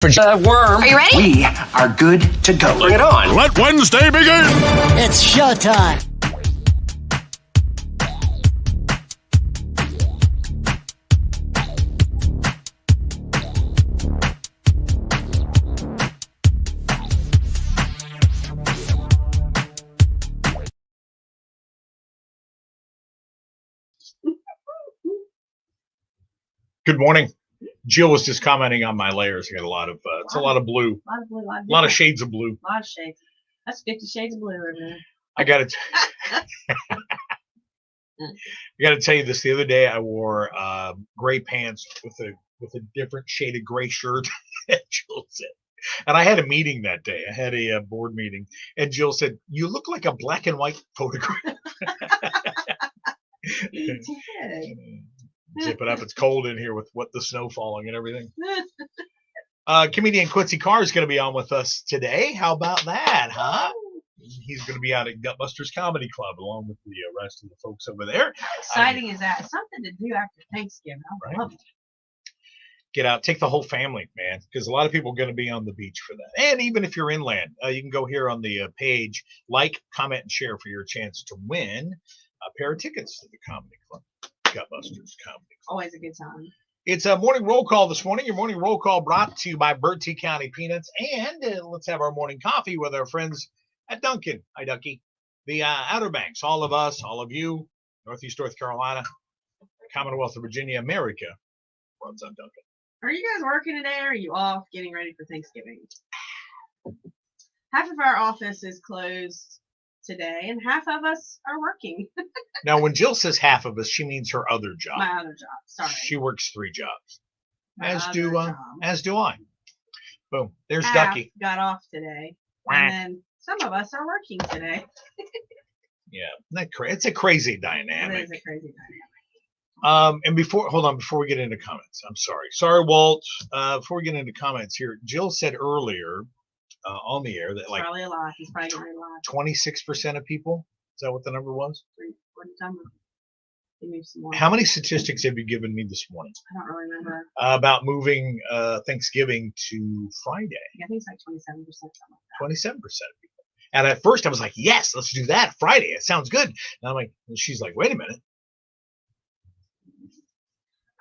Worm. Are you ready? We are good to go. Bring it on. Let Wednesday begin. It's showtime. Good morning. Jill was just commenting on my layers. I got a lot of, it's a lot of blue. A lot of blue, A lot of shades of blue. A lot of shades. That's 50 shades of blue over there. I got to tell you this. The other day, I wore gray pants with a different shaded gray shirt. And Jill said, and I had a meeting that day. I had a board meeting, and Jill said, "You look like a black and white photograph." You did. Zip it up. It's cold in here with the snow falling and everything. Comedian Quincy Carr is going to be on with us today. How about that, huh? He's going to be out at Gutbusters Comedy Club along with the rest of the folks over there. How exciting is that? It's something to do after Thanksgiving. I love it. Get out, take the whole family, man, because a lot of people are going to be on the beach for that. And even if you're inland, you can go here on the page, like, comment, and share for your chance to win a pair of tickets to the Comedy Club. Gutbusters Comedy Club. Always a good time. It's a morning roll call this morning. Your morning roll call brought to you by Bertie County Peanuts. And let's have our morning coffee with our friends at Dunkin. Hi, Ducky. The Outer Banks, all of us, all of you, Northeast North Carolina, Commonwealth of Virginia, America, runs on Dunkin. Are you guys working today, or are you off getting ready for Thanksgiving? Half of our office is closed today, and half of us are working. Now, when Jill says half of us, she means her other job. My other job. Sorry. She works 3 jobs. My As other do job. I. Boom. There's Half Ducky. got off today, and then some of us are working today. Yeah, it's a crazy dynamic. It is a crazy dynamic. And before we get into comments, I'm sorry, Walt. Before we get into comments here, Jill said earlier on the air that like Probably a lot. He's probably going to lie. 26% of people. Is that what the number was? What number? Give me some more. How many statistics have you given me this morning I don't really remember. about moving Thanksgiving to Friday? I think it's like 27%. Something like 27% of people. And at first I was like, yes, let's do that Friday. It sounds good. And I'm like, and she's like, wait a minute.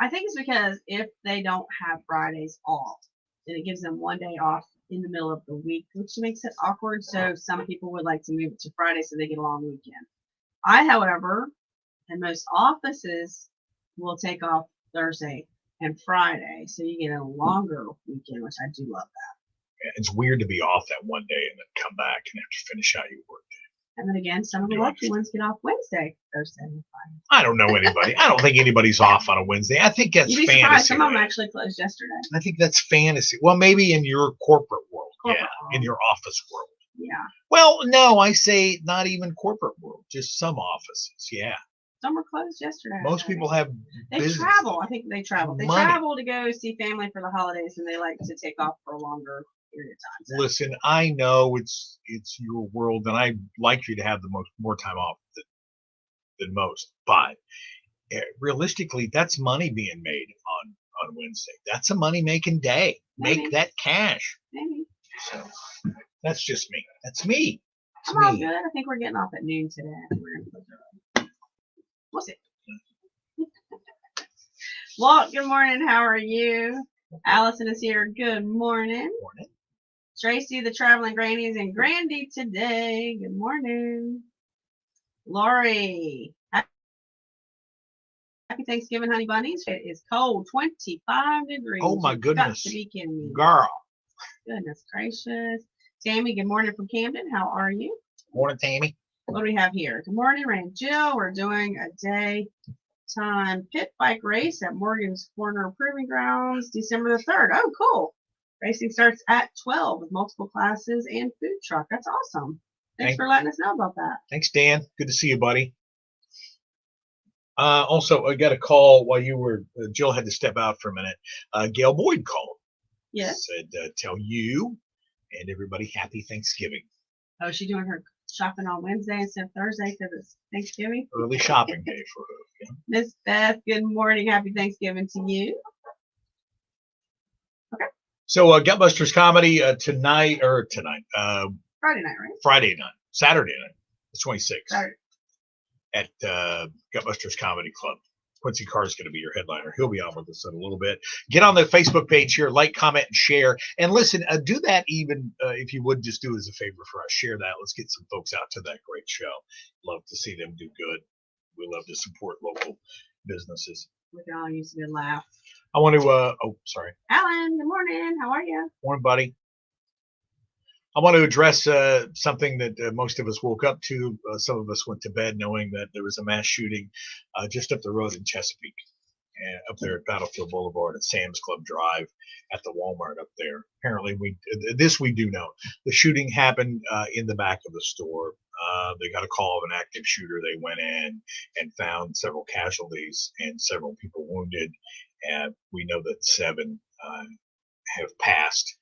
I think it's because if they don't have Fridays off, then it gives them one day off in the middle of the week, which makes it awkward. So some people would like to move it to Friday so they get a long weekend. I, however, and most offices will take off Thursday and Friday, so you get a longer weekend, which I do love that. It's weird to be off that one day and then come back and have to finish out your work day. And then again, some of the lucky ones get off Wednesday, Thursday, and Friday. I don't know anybody. I don't think anybody's off on a Wednesday. I think that's You'd be surprised. fantasy. Some of them actually closed yesterday. I think that's fantasy. Well, maybe in your corporate world. Corporate world. world. In your office world. Yeah. Well, no, I say not even corporate world, just some offices. Yeah. Some were closed yesterday. Most people have They business. travel. I think they travel. They Money. travel to go see family for the holidays, and they like to take off for a longer period of time. So. Listen, I know it's your world, and I like you to have the more time off than most. But realistically, that's money being made on Wednesday. That's a money making day. Maybe. Make that cash. Maybe. So that's just me. That's me. It's I'm all me. good. I think we're getting off at noon today. I think we're gonna close early. We'll see. Walt, good morning. How are you? Allison is here. Good morning. Morning. Tracy, the traveling granny, is in Grandy today. Good morning. Lori. Happy Thanksgiving, honey bunnies. It is cold, 25 degrees. Oh my You've goodness. Got to be kidding me. Girl. Goodness gracious. Tammy, good morning from Camden. How are you? Morning, Tammy. What do we have here? Good morning, Ray and Jill. We're doing a daytime pit bike race at Morgan's Corner Proving Grounds, December the 3rd. Oh, cool. Racing starts at 12 with multiple classes and food truck. That's awesome. Thanks for letting us know about that. Thanks, Dan. Good to see you, buddy. Also, I got a call while you were, Jill had to step out for a minute. Gail Boyd called. Yes. Said, tell you and everybody happy Thanksgiving. Oh, is she doing her shopping on Wednesday instead of Thursday because it's Thanksgiving? Early shopping day for her. Yeah. Miss Beth, good morning. Happy Thanksgiving to you. Okay. So Gutbusters Comedy tonight, Friday night, right? Friday night, Saturday night, the 26th Saturday. at Gutbusters Comedy Club. Quincy Carr is going to be your headliner. He'll be on with us in a little bit. Get on the Facebook page here, like, comment, and share. And listen, do that even if you would just do as a favor for us. Share that. Let's get some folks out to that great show. Love to see them do good. We love to support local businesses. We can all use a good laugh. I want to, sorry. Alan, good morning. How are you? Morning, buddy. I want to address something that most of us woke up to. Some of us went to bed knowing that there was a mass shooting just up the road in Chesapeake, and up there at Battlefield Boulevard at Sam's Club Drive at the Walmart up there. Apparently, we do know. The shooting happened in the back of the store. They got a call of an active shooter. They went in and found several casualties and several people wounded. And we know that 7 have passed.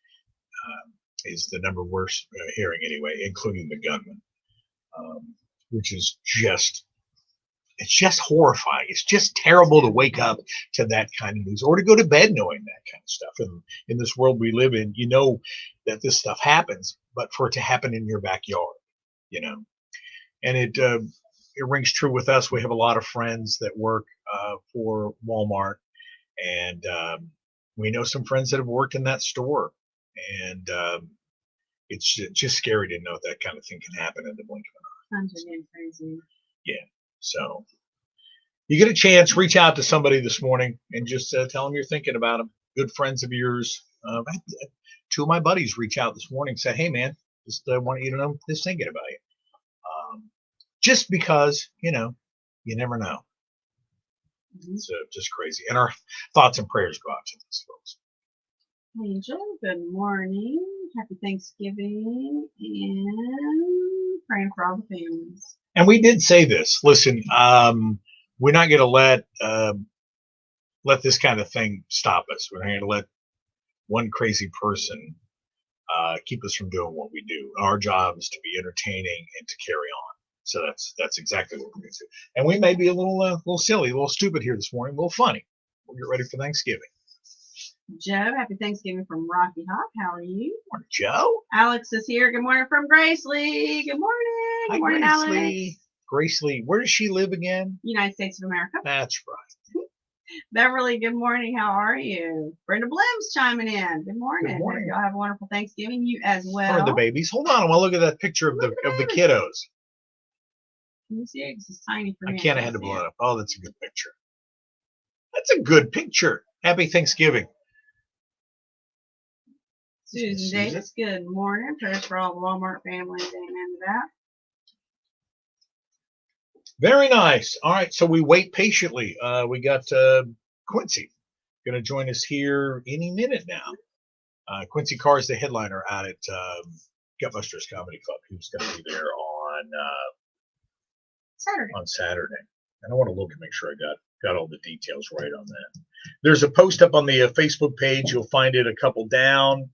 Is the number we're hearing anyway, including the gunman, which is it's just horrifying. It's just terrible to wake up to that kind of news or to go to bed knowing that kind of stuff. And in this world we live in, you know that this stuff happens, but for it to happen in your backyard, you know, and it rings true with us. We have a lot of friends that work for Walmart, and we know some friends that have worked in that store. And it's just scary to know that kind of thing can happen in the blink of an eye. Times are getting crazy. Yeah. So you get a chance, reach out to somebody this morning and just tell them you're thinking about them. Good friends of yours. I had 2 of my buddies reach out this morning and say, hey, man, just want you to know just thinking about you. Just because, you know, you never know. Mm-hmm. It's just crazy. And our thoughts and prayers go out to these folks. Angel, good morning. Happy Thanksgiving and praying for all the families. And we did say this. Listen, we're not going to let this kind of thing stop us. We're not going to let one crazy person keep us from doing what we do. Our job is to be entertaining and to carry on. So that's exactly what we're going to do. And we may be a little silly, a little stupid here this morning, a little funny. We'll get ready for Thanksgiving. Joe, happy Thanksgiving from Rocky Hop. How are you? Morning, Joe. Alex is here. Good morning from Grace Lee. Good morning. Good morning, Grace Alex. Lee. Grace Lee. Where does she live again? United States of America. That's right. Beverly, good morning. How are you? Brenda Blim's chiming in. Good morning. Good morning. Y'all have a wonderful Thanksgiving. You as well. Or the babies. Hold on. I want to look at that picture of the kiddos. Can you see it? It's tiny for I me. can't. I had to blow it up. Oh, that's a good picture. That's a good picture. Happy Thanksgiving. Susan Davis, good morning. Prayers for all the Walmart families. Amen to that. Very nice. All right, so we wait patiently. We got Quincy going to join us here any minute now. Quincy Carr is the headliner out at Gutbusters Comedy Club. He's going to be there on Saturday. And I want to look and make sure I got all the details right on that. There's a post up on the Facebook page. You'll find it a couple down.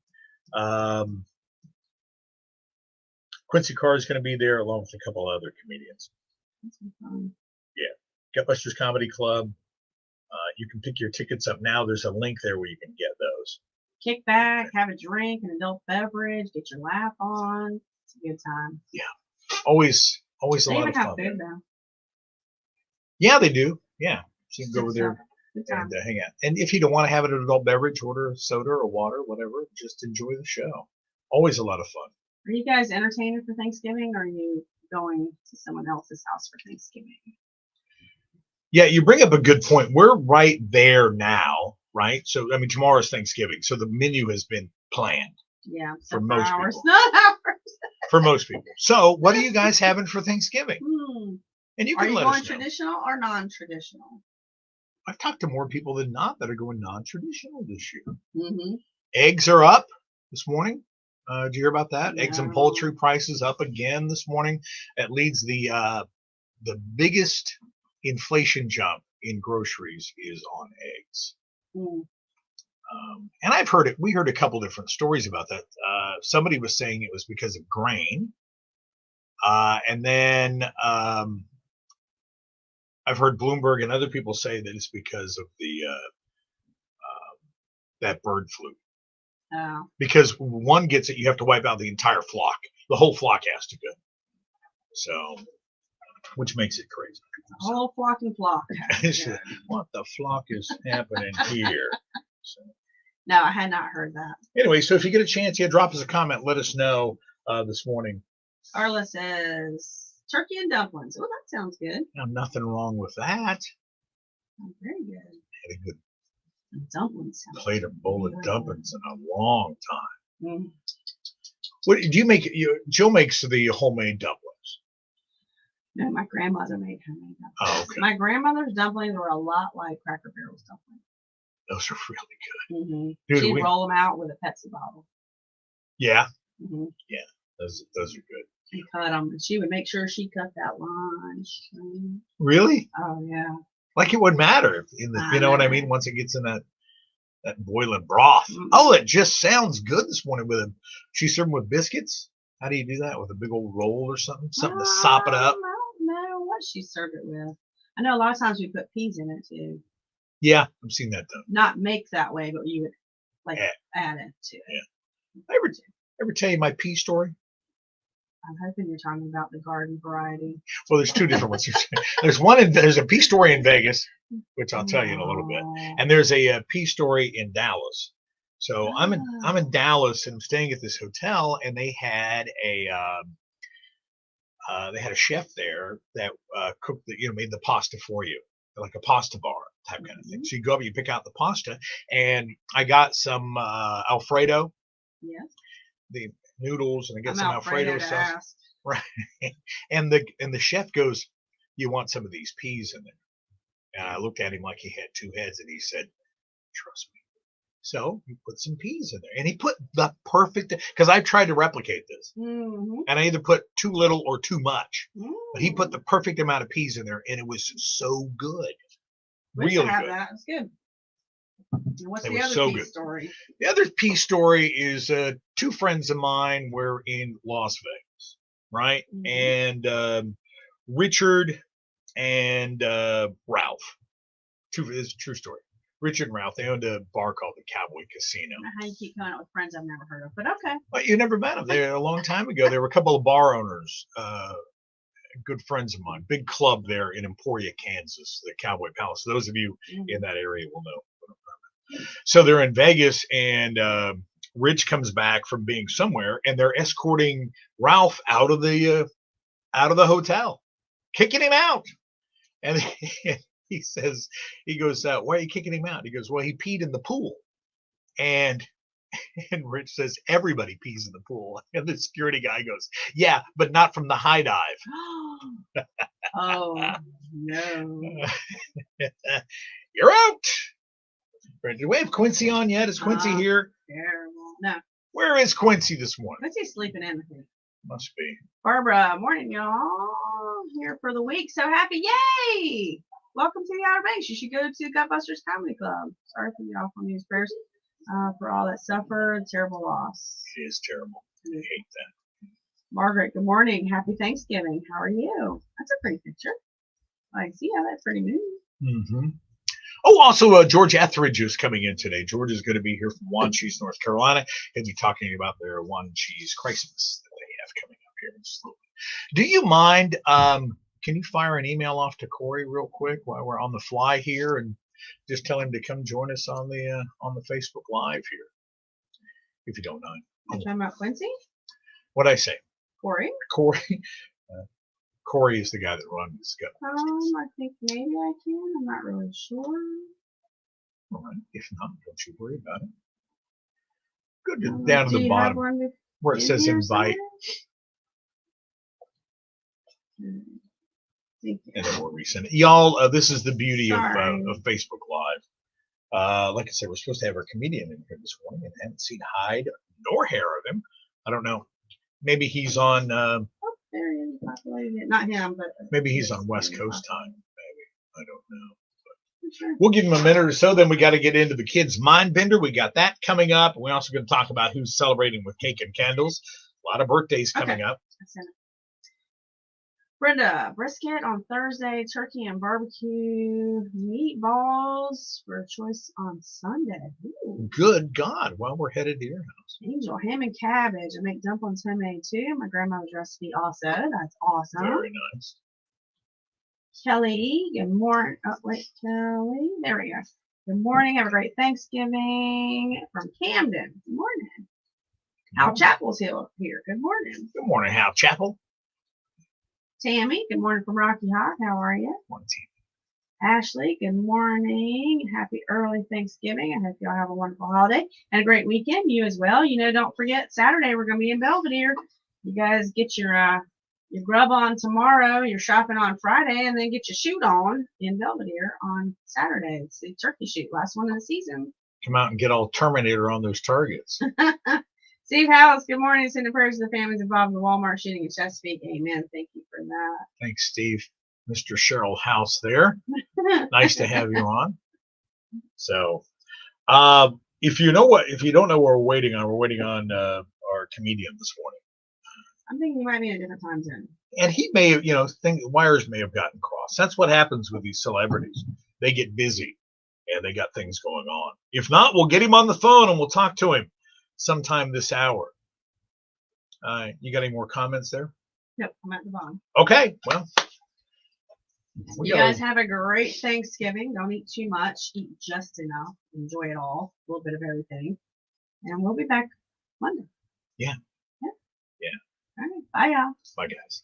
Quincy Carr is going to be there along with a couple other comedians. Yeah, Gutbusters Comedy Club. You can pick your tickets up now. There's a link there where you can get those. Kick back, have a drink, an adult beverage, get your laugh on. It's a good time. Yeah, always a They lot even of have fun. food though. Yeah, they do. Yeah, so you can go over there Good time. and hang out. And if you don't want to have an adult beverage, order a soda or water, whatever. Just enjoy the show. Always a lot of fun. Are you guys entertaining for Thanksgiving, or are you going to someone else's house for Thanksgiving? Yeah, you bring up a good point. We're right there now, right? So, I mean, tomorrow's Thanksgiving, so the menu has been planned. Yeah, For most hours, people. not hours. For most people. So, what are you guys having for Thanksgiving? And you Are can you let going us know. traditional or non-traditional? I've talked to more people than not that are going non-traditional this year. Mm-hmm. Eggs are up this morning. Did you hear about that? Eggs and No. poultry prices up again this morning. That leads the biggest inflation jump in groceries is on eggs. Mm. And we heard a couple different stories about that. Somebody was saying it was because of grain. And then I've heard Bloomberg and other people say that it's because of the that bird flu. Oh. Because one gets it, you have to wipe out the entire flock. The whole flock has to go. So, which makes it crazy. Whole flocking flock. So, what the flock is happening here? So, No, I had not heard that. anyway, so if you get a chance, drop us a comment. Let us know this morning. Arla says turkey and dumplings. Oh, that sounds good. Now, nothing wrong with that. Oh, very good. Had a good And dumplings. Sound played a bowl of good. dumplings in a long time. Mm. What do you make? Jill makes the homemade dumplings. No, my grandmother made homemade dumplings. Oh, okay. My grandmother's dumplings were a lot like Cracker Barrel's dumplings. Those are really good. Mm-hmm. Dude, She'd roll them out with a Pepsi bottle. Yeah, Mm-hmm. those are good. And cut them. And she would make sure she cut that lunch. Really? Oh yeah. Like it wouldn't matter in the, I you know what I know. mean? Once it gets in that boiling broth. Mm. Oh, it just sounds good this morning with a. She served them with biscuits. How do you do that? With a big old roll or something? Something to sop it up? I don't know what she served it with. I know a lot of times we put peas in it too. Yeah, I've seen that done. Not make that way, but you would like add it to it. Yeah. I ever tell you my pea story? I'm hoping you're talking about the garden variety. Well, there's two different ones. There's a pea story in Vegas, which I'll tell you in a little bit, and there's a pea story in Dallas. So I'm in Dallas and I'm staying at this hotel, and they had a chef there that cooked made the pasta for you, like a pasta bar type kind of thing. So you go up, you pick out the pasta, and I got some Alfredo, Yes. the noodles, and I got I'm some Alfredo to sauce. ask. Right. And the chef goes, "You want some of these peas in there?" And I looked at him like he had two heads, and he said, "Trust me." So he put some peas in there, and he put the perfect, because I tried to replicate this, Mm-hmm. and I either put too little or too much. But he put Mm. the perfect amount of peas in there, and it was so good. We used to Really have good. that. It's good. And what's It the was other so pea good. story? The other pea story is two friends of mine were in Las Vegas, right? Mhm. And Richard and Ralph. It's a true story. Richard and Ralph, they owned a bar called the Cowboy Casino. I don't know how you keep coming up with friends I've never heard of, but okay. Well, you never met them. They were a long time ago. There were a couple of bar owners, good friends of mine. Big club there in Emporia, Kansas, the Cowboy Palace. Those of you in that area will know. So they're in Vegas, and Rich comes back from being somewhere, and they're escorting Ralph out of the hotel, kicking him out. And he goes, "Why are you kicking him out?" He goes, "Well, he peed in the pool." And Rich says, "Everybody pees in the pool." And the security guy goes, "Yeah, but not from the high dive." Oh no. You're out. Do we have Quincy on yet? Is Quincy here? Terrible. No. Where is Quincy this morning? Quincy's sleeping in, I think. Must be. Barbara, morning, y'all. Here for the week. So happy. Yay! Welcome to the Outer Banks. You should go to Gutbusters Comedy Club. Sorry for the awful news prayers for all that suffered. Terrible loss. It is terrible. I hate that. Margaret, good morning. Happy Thanksgiving. How are you? That's a pretty picture. I see how that's pretty mood. Mm-hmm. Oh, also, George Etheridge is coming in today. George is going to be here from Wanchese, North Carolina. He'll be talking about their Wanchese Christmas that they have coming up here in Sloan. Do you mind? Can you fire an email off to Corey real quick while we're on the fly here, and just tell him to come join us on the Facebook Live here, if you don't mind. You talking about Quincy? What'd I say? Corey? Corey. Corey is the guy that runs this guy. I think maybe I can. I'm not really sure. All right. If not, don't you worry about it. Go down to Do the you have bottom one where it in says here invite, somewhere? Thank you. and then we'll resend it. Y'all, this is the beauty of Sorry. Facebook Live. Like I said, we're supposed to have our comedian in here this morning, and haven't seen hide nor hair of him. I don't know. Maybe he's on. Oh, there he is. Populated. Not him, but Maybe he's on West Coast time. Maybe, I don't know. Sure. We'll give him a minute or so. Then we got to get into the kids' mind bender. We got that coming up. We're also going to talk about who's celebrating with cake and candles. A lot of birthdays coming up. Brenda, brisket on Thursday, turkey and barbecue, meatballs for a choice on Sunday. Ooh. Good God. Well, we're headed to your house. Angel, ham and cabbage. I make dumplings homemade too. My grandmother's recipe also. That's awesome. Very nice. Kelly, good morning. Oh, wait, Kelly. There we go. Good morning. Have a great Thanksgiving from Camden. Good morning. Hal Chapel's here. Good morning. Good morning, Hal Chapel. Tammy, good morning from Rocky Hot. How are you? Morning, team. Ashley, good morning. Happy early Thanksgiving. I hope y'all have a wonderful holiday and a great weekend. You as well. You know, don't forget Saturday we're going to be in Belvedere. You guys get your grub on tomorrow, your shopping on Friday, and then get your shoot on in Belvedere on Saturday. It's the turkey shoot, last one of the season. Come out and get all Terminator on those targets. Steve Hallis, good morning. Sending prayers to the families involved in the Walmart shooting in Chesapeake. Amen. Thank you for that. Thanks, Steve. Mr. Cheryl House there. Nice to have you on. So, if you don't know what we're waiting on our comedian this morning. I'm thinking he might be in a different time zone. And he may have, wires may have gotten crossed. That's what happens with these celebrities. They get busy and they got things going on. If not, we'll get him on the phone and we'll talk to him sometime this hour. You got any more comments there? Nope, I'm at the bottom. Okay, well. You guys have a great Thanksgiving. Don't eat too much. Eat just enough. Enjoy it all. A little bit of everything. And we'll be back Monday. Yeah. Yeah. All right. Bye, y'all. Bye, guys.